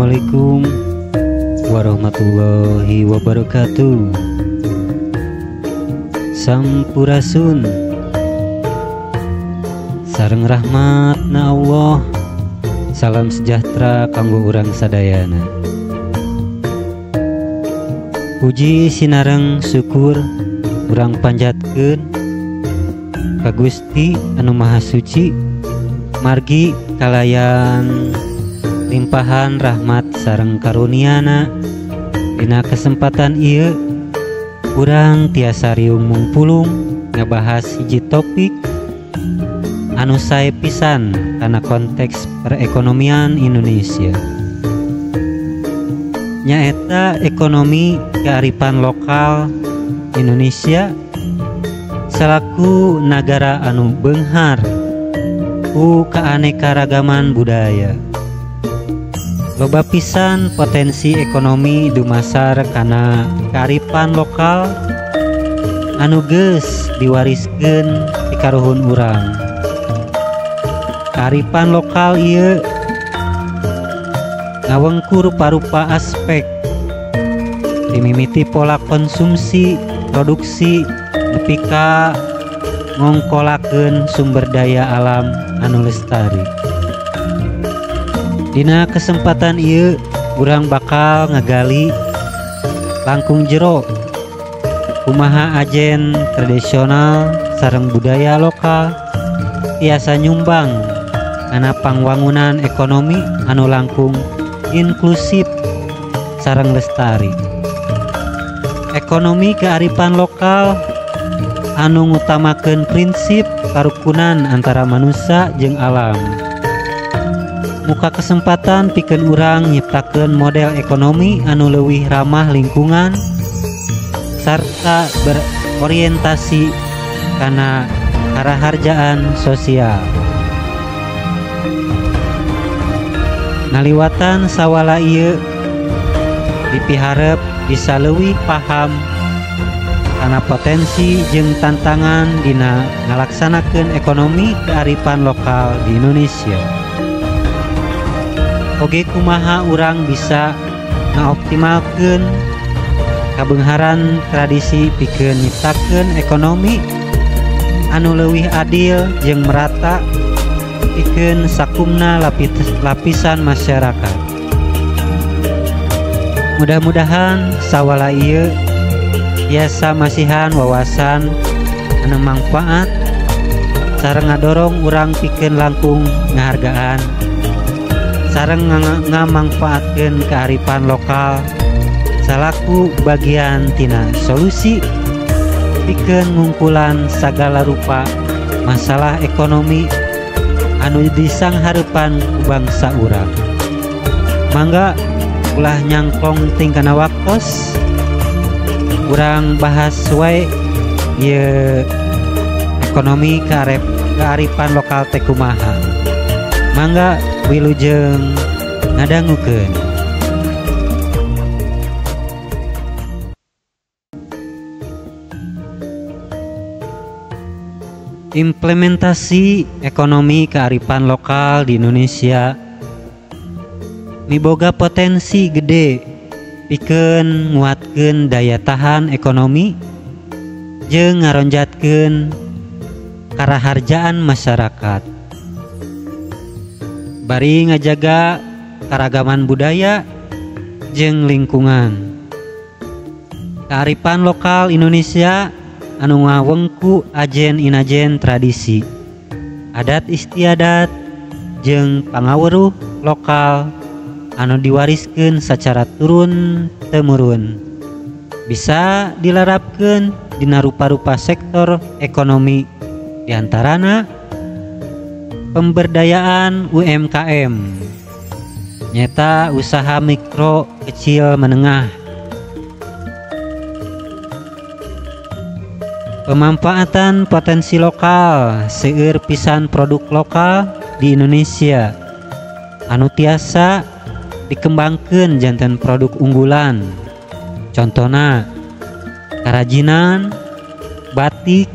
Assalamualaikum warahmatullahi wabarakatuh. Sampurasun sareng rahmatna Allah. Salam sejahtera kanggo urang sadayana. Puji sinareng syukur urang panjatkeun ka Gusti anu Maha Suci, margi kalayan limpahan rahmat sareng karuniana. Dina kesempatan ieu urang tiasa riung mungpulung ngabahas hiji topik anu sae pisan kana konteks perekonomian Indonesia, nyaeta ekonomi kearifan lokal Indonesia selaku nagara anu beunghar ku keanekaragaman budaya. Loba pisan potensi ekonomi dumasar kana kearifan lokal anu geus diwariskeun ti karuhun urang. Kearifan lokal ieu ngawengku rupa-rupa aspek dimimiti pola konsumsi, produksi, nepi ka ngongkolakeun sumber daya alam anu lestari. Dina kesempatan ieu urang bakal ngagali langkung jero kumaha ajen tradisional sareng budaya lokal tiasa nyumbang kana pangwangunan ekonomi anu langkung inklusif sareng lestari. Ekonomi kearifan lokal anu ngutamakeun prinsip karukunan antara manusia jeung alam. Muka kesempatan pikeun urang nyiptakeun model ekonomi anu leuwih ramah lingkungan sarta berorientasi kana karaharjaan sosial. Ngaliwatan sawala ieu dipiharep bisa leuwih paham kana potensi jeung tantangan dina ngalaksanakeun ekonomi kearifan lokal di Indonesia. Oge kumaha urang bisa ngaoptimalkeun kabeungharan tradisi pikeun nyiptakeun ekonomi anu leuwih adil jeung merata pikeun sakumna lapisan masyarakat. Mudah-mudahan sawala ieu biasa masihan wawasan anu mangfaat sareng ngadorong urang pikeun langkung ngahargaan sareng ngamangfaatkeun kearifan lokal salaku bagian tina solusi pikeun ngungkulan sagala rupa masalah ekonomi anu disanghareupan ku bangsa urang. Mangga ulah nyangkong ting kana waktos urang bahas wae ieu ekonomi kearifan lokal teh kumaha. Mangga wilujeng ngadangukeun. Implementasi ekonomi kearifan lokal di Indonesia miboga potensi gede pikeun nguatkeun daya tahan ekonomi jeung ngaronjatkeun karaharjaan masyarakat. Bari ngajaga karagaman budaya jeung lingkungan. Kearifan lokal Indonesia anu ngawengku ajen inajen tradisi, adat istiadat jeung pangaweuruh lokal anu diwariskeun sacara turun temurun bisa dilarapkeun dina rupa-rupa sektor ekonomi, diantarana pemberdayaan UMKM, nyata usaha mikro kecil menengah, pemanfaatan potensi lokal seueur pisan produk lokal di Indonesia anu tiasa dikembangkeun janten produk unggulan. Contohna kerajinan, batik,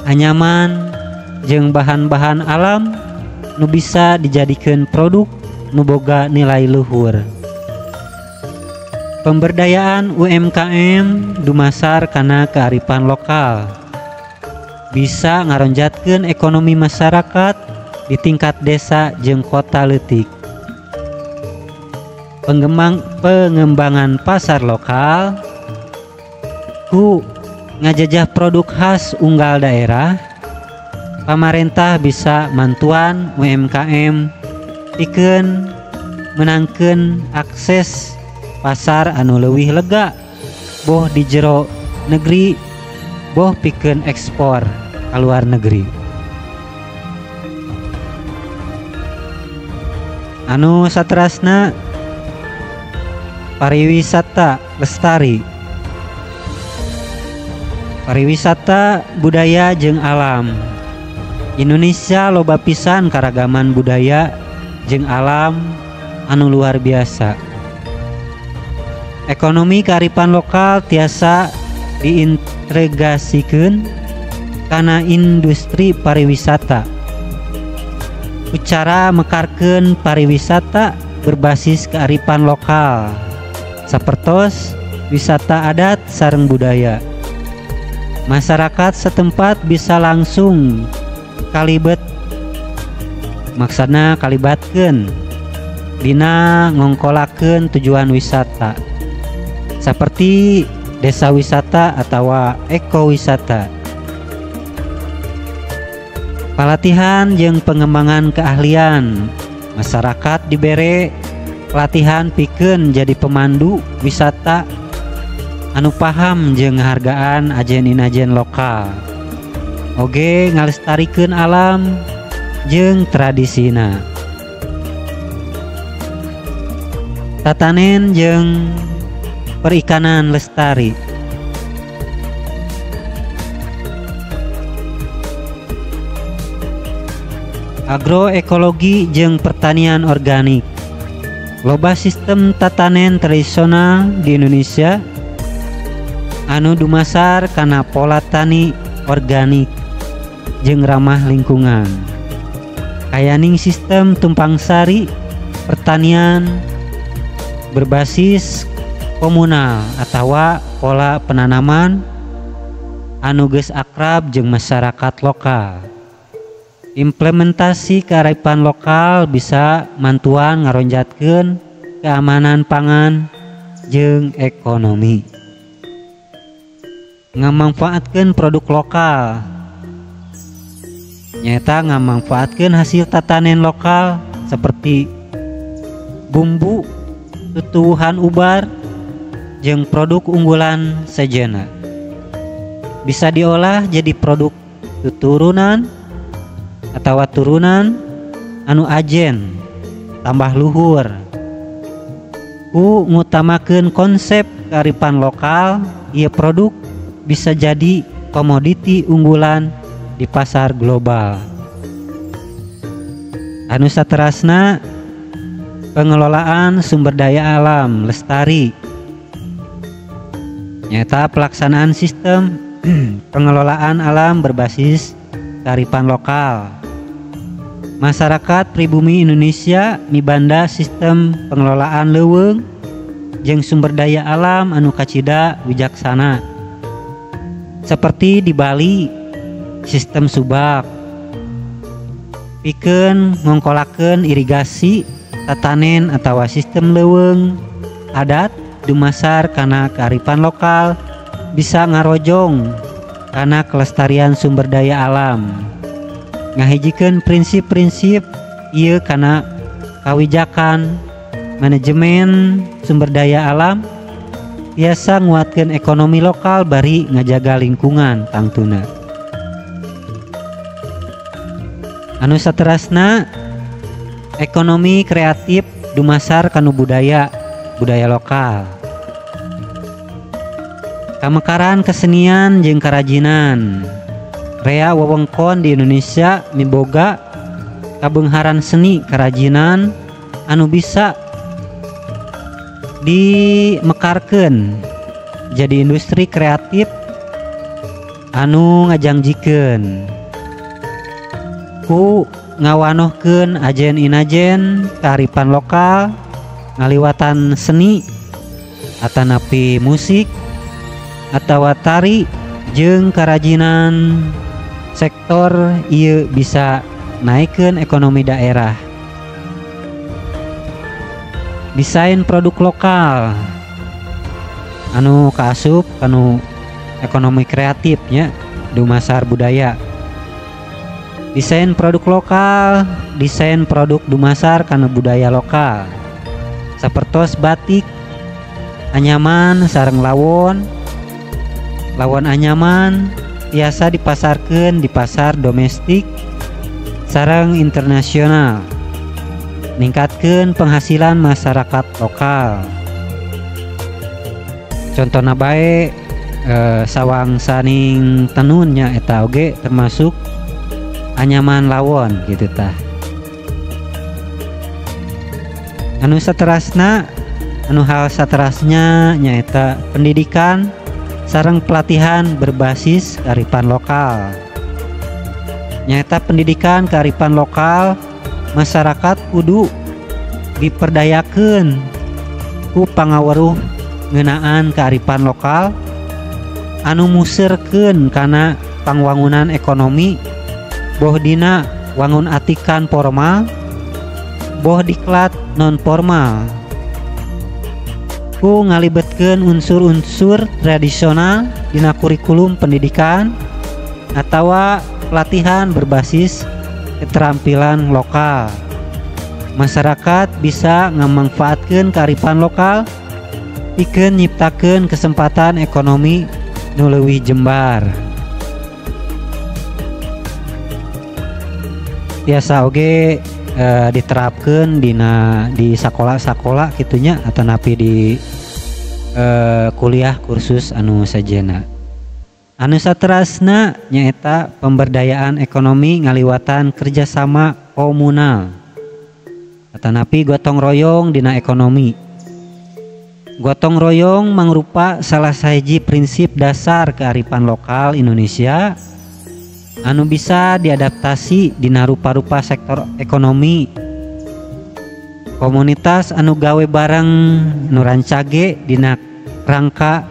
anyaman, jeung bahan-bahan alam nu bisa dijadikeun produk nu boga nilai luhur. Pemberdayaan UMKM dumasar kana kearifan lokal, bisa ngaronjatkeun ekonomi masyarakat di tingkat desa jeung kota leutik. Pengembangan pasar lokal ku ngajajah produk khas unggal daerah, pamarentah bisa mantuan UMKM pikeun menangkeun akses pasar anu leuwih lega, boh di jero negeri boh pikeun ekspor ka luar negeri. Anu saterasna pariwisata lestari. Pariwisata budaya jeung alam. Indonesia loba pisan karagaman budaya jeung alam anu luar biasa. Ekonomi kearifan lokal tiasa diintegrasikeun kana industri pariwisata. Ucara mekarkeun pariwisata berbasis kearifan lokal, sapertos wisata adat sareng budaya. Masyarakat setempat bisa langsung kalibet, maksudna kalibatkeun dina ngongkolakeun tujuan wisata seperti desa wisata atau ekowisata. Pelatihan jeung pengembangan keahlian, masyarakat dibere pelatihan pikeun jadi pemandu wisata anu paham jeung ngahargaan ajen-inajen lokal, oge ngalestarikeun alam jeung tradisina. Tatanen jeung perikanan lestari. Agroekologi jeung pertanian organik. Loba sistem tatanen tradisional di Indonesia anu dumasar kana pola tani organik jeung ramah lingkungan. Kayaning sistem tumpang sari pertanian berbasis komunal atau pola penanaman anu geus akrab jeung masyarakat lokal. Implementasi kearifan lokal bisa mantuan ngaronjatkeun keamanan pangan jeung ekonomi. Ngamanfaatkeun produk lokal nyata ngamanfaatkeun hasil tatanen lokal seperti bumbu, tutuwuhan ubar, jeung produk unggulan sejenna. Bisa diolah jadi produk tuturunan atau turunan anu ajen tambah luhur. Ku ngutamakeun konsep kearifan lokal, ieu produk bisa jadi komoditi unggulan di pasar global. Anu saterasna pengelolaan sumber daya alam lestari. Nyata pelaksanaan sistem pengelolaan alam berbasis kearifan lokal. Masyarakat pribumi Indonesia mibanda sistem pengelolaan leuweung jeung sumber daya alam anu kacida wijaksana. Seperti di Bali, sistem subak pikeun ngongkolakeun irigasi tatanen atau sistem leuweung adat dumasar kana kearifan lokal bisa ngarojong kana kelestarian sumber daya alam. Ngahijikeun prinsip-prinsip ieu kana kawijakan manajemen sumber daya alam biasa nguatkeun ekonomi lokal bari ngajaga lingkungan tangtuna. Anu saterasna ekonomi kreatif dumasar kanu budaya lokal. Kamekaran kesenian jeung kerajinan. Rea wewengkon di Indonesia miboga kabeungharan seni kerajinan anu bisa dimekarkeun jadi industri kreatif anu ngajangjikeun ku ngawanohkeun ajen-inajen kearifan lokal ngaliwatan seni atanapi musik atau tari jeung kerajinan sektor ieu bisa naikkeun ekonomi daerah. Desain produk lokal anu kaasup anu ekonomi kreatifnya dumasar budaya. Desain produk lokal, desain produk dumasar kana budaya lokal. Sapertos batik, anyaman sareng lawon anyaman biasa dipasarkeun di pasar domestik sareng internasional, ningkatkeun penghasilan masyarakat lokal. Contohna bae sawang saning tenunnya eta oge termasuk anyaman lawon gitu tah. Anu saterasna, anu hal saterasnya nyaeta pendidikan sareng pelatihan berbasis kearifan lokal. Nyaeta pendidikan kearifan lokal, masyarakat kudu diperdayakeun ku pangaweruh ngeunaan kearifan lokal anu museurkeun kana pangwangunan ekonomi, boh dina wangun atikan formal, boh diklat non formal, ku ngalibetkeun unsur-unsur tradisional dina kurikulum pendidikan atawa pelatihan berbasis keterampilan lokal. Masyarakat bisa ngamanfaatkeun kearifan lokal pikeun nyiptakeun kesempatan ekonomi nu leuwih jembar. Biasa oge diterapkan di sekolah-sekolah gitunya atau napi di kuliah kursus anu sajena. Anu saterasna nyaeta pemberdayaan ekonomi ngaliwatan kerjasama komunal atau napi gotong royong dina ekonomi. Gotong royong mangrupa salah sahiji prinsip dasar kearifan lokal Indonesia anu bisa diadaptasi dina rupa-rupa sektor ekonomi. Komunitas anu gawe bareng nu rancage dina rangka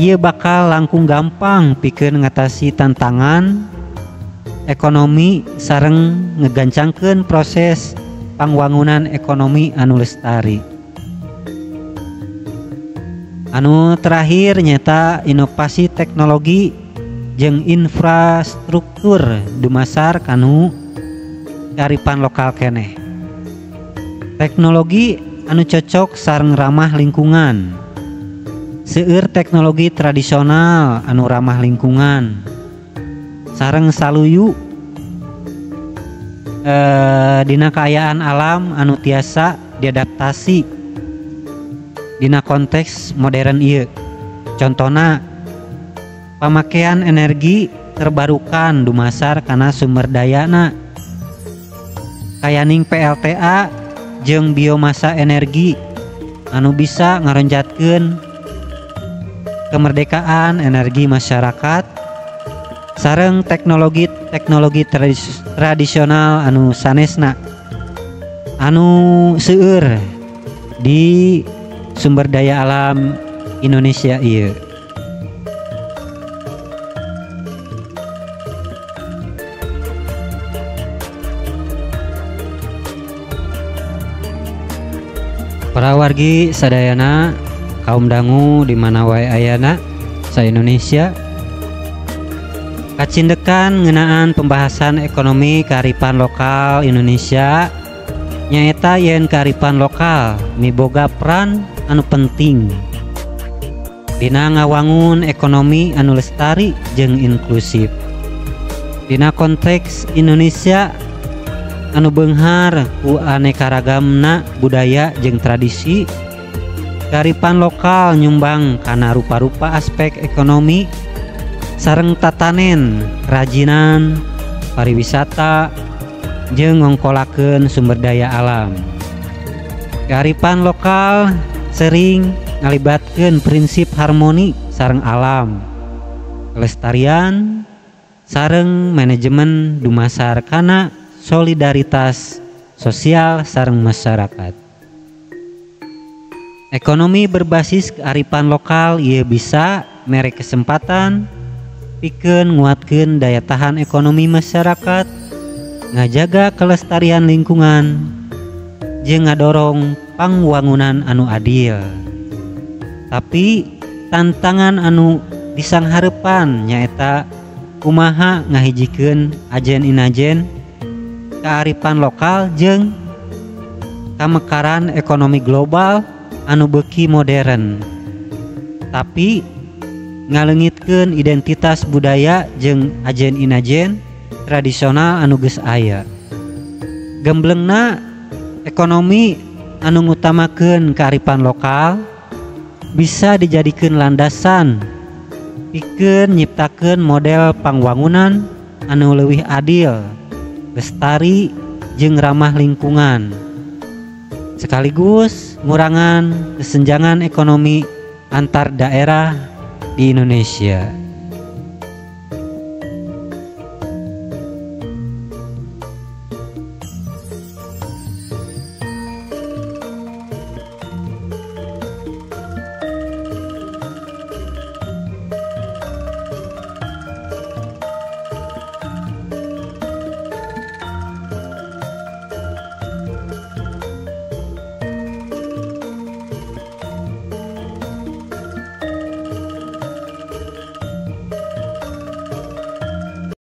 ieu bakal langkung gampang pikeun ngatasi tantangan ekonomi sareng ngegancangkeun proses pangwangunan ekonomi anu lestari. Anu terakhir nyata inovasi teknologi jeung infrastruktur dumasar kanu kearifan lokal keneh. Teknologi anu cocok sareng ramah lingkungan. Seueur teknologi tradisional anu ramah lingkungan sareng saluyu dina kaayaan alam anu tiasa diadaptasi dina konteks modern ieu. Contohna pemakaian energi terbarukan dumasar kana sumber dayana kayaning PLTA jeung biomasa energi anu bisa ngaronjatkeun kemerdekaan energi masyarakat sareng teknologi tradisional anu sanesna anu seueur di sumber daya alam Indonesia ieu. Para wargi sadayana kaum dangu di mana wae ayana sa Indonesia kacindekan ngeunaan pembahasan ekonomi kearifan lokal Indonesia nyaeta yen kearifan lokal miboga peran anu penting dina ngawangun ekonomi anu lestari jeung inklusif. Dina konteks Indonesia anu beunghar ku aneka ragamna budaya jeung tradisi, kearifan lokal nyumbang kana rupa-rupa aspek ekonomi sareng tatanen, kerajinan, pariwisata jeung ngongkolakeun sumber daya alam. Kearifan lokal sering ngalibatkeun prinsip harmoni sareng alam, kelestarian sareng manajemen dumasar kana solidaritas sosial sareng masyarakat. Ekonomi berbasis kearifan lokal ieu bisa mere kesempatan pikeun nguatkeun daya tahan ekonomi masyarakat, ngajaga kelestarian lingkungan, jeung ngadorong pangwangunan anu adil. Tapi tantangan anu disangharepan nyaeta kumaha ngahijikeun ajen-inajen kearifan lokal jeung kamekaran ekonomi global anu beuki modern, tapi ngaleungitkeun identitas budaya jeung ajen-inajen tradisional anu geus aya. Gemblengna ekonomi anu ngutamakeun kearifan lokal bisa dijadikeun landasan pikeun nyiptakeun model pangwangunan anu leuwih adil, lestari jeung ramah lingkungan, sekaligus ngurangan kesenjangan ekonomi antar daerah di Indonesia.